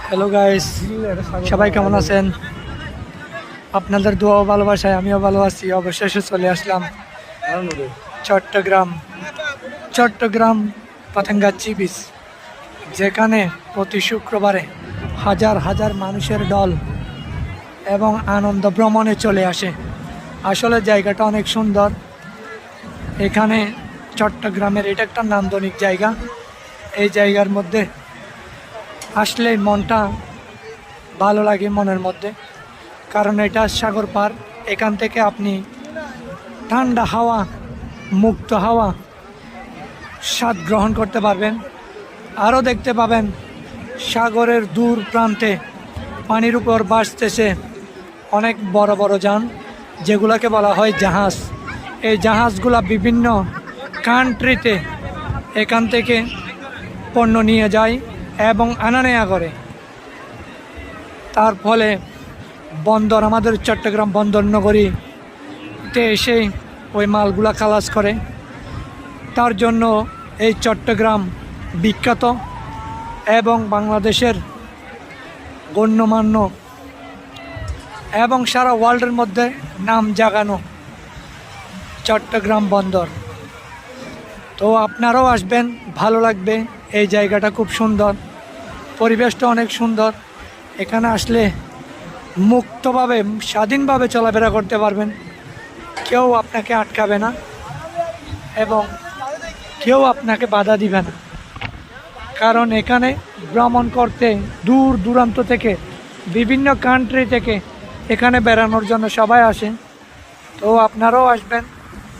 Hello guys, সবাই কেমন আছেন? আপনাদের দোয়া ও ভালোবাসায় আমিও ভালো আছি। অবশেষে চলে আসলাম চট্টগ্রাম চট্টগ্রাম পতেঙ্গাচ্ছি বিচ, যেখানে প্রতি শুক্রবারে হাজার হাজার মানুষের দল এবং আনন্দ ভ্রমণে চলে আসে। আসলে জায়গাটা অনেক সুন্দর। এখানে চট্টগ্রামের এটা একটা নান্দনিক জায়গা। এই জায়গার মধ্যে আসলে মনটা ভালো লাগে মনের মধ্যে, কারণ এটা সাগর পার। এখান থেকে আপনি ঠান্ডা হাওয়া, মুক্ত হাওয়া স্বাদ গ্রহণ করতে পারবেন। আরও দেখতে পাবেন সাগরের দূর প্রান্তে পানির উপর ভাসতেছে অনেক বড় বড় যান, যেগুলোকে বলা হয় জাহাজ। এই জাহাজগুলা বিভিন্ন কান্ট্রিতে এখান থেকে পণ্য নিয়ে যায় এবং আনা নেয়া করে। তার ফলে বন্দর, আমাদের চট্টগ্রাম বন্দর নগরীতে এসে ওই মালগুলা খালাস করে। তার জন্য এই চট্টগ্রাম বিখ্যাত এবং বাংলাদেশের গণ্যমান্য এবং সারা ওয়ার্ল্ডের মধ্যে নাম জাগানো চট্টগ্রাম বন্দর। তো আপনারাও আসবেন, ভালো লাগবে। এই জায়গাটা খুব সুন্দর, পরিবেশটা অনেক সুন্দর। এখানে আসলে মুক্তভাবে, স্বাধীনভাবে চলাফেরা করতে পারবেন। কেউ আপনাকে আটকাবে না এবং কেউ আপনাকে বাধা দিবে না, কারণ এখানে ভ্রমণ করতে দূর দূরান্ত থেকে, বিভিন্ন কান্ট্রি থেকে এখানে বেড়ানোর জন্য সবাই আসেন। তো আপনারাও আসবেন,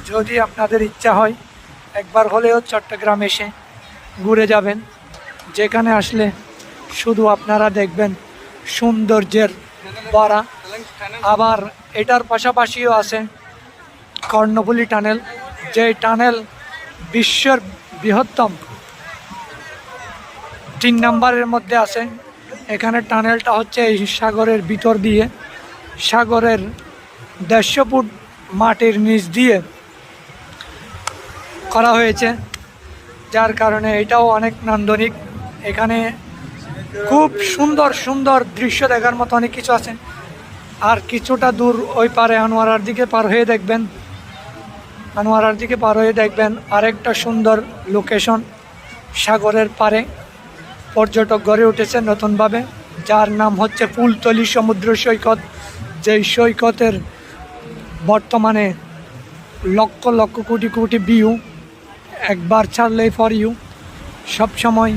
যদি আপনাদের ইচ্ছা হয় একবার হলেও চট্টগ্রাম এসে ঘুরে যাবেন। যেখানে আসলে শুধু আপনারা দেখবেন সৌন্দর্যের ভরা। আবার এটার পাশাপাশিও আছে কর্ণফুলী টানেল, যে টানেল বিশ্বের বৃহত্তম 3 নম্বরের মধ্যে আছে। এখানে টানেলটা হচ্ছে এই সাগরের ভিতর দিয়ে, সাগরের 150 ফুট মাটির নিচ দিয়ে করা হয়েছে, যার কারণে এটাও অনেক নান্দনিক। এখানে খুব সুন্দর সুন্দর দৃশ্য দেখার মতো অনেক কিছু আছে। আর কিছুটা দূর ওই পারে আনোয়ারার দিকে পার হয়ে দেখবেন, আরেকটা সুন্দর লোকেশন সাগরের পারে পর্যটক গড়ে উঠেছে নতুনভাবে, যার নাম হচ্ছে ফুলতলি সমুদ্র সৈকত। যেই সৈকতের বর্তমানে লক্ষ লক্ষ কোটি কোটি ভিউ, একবার ছাড়লেই ফর ইউ, সবসময়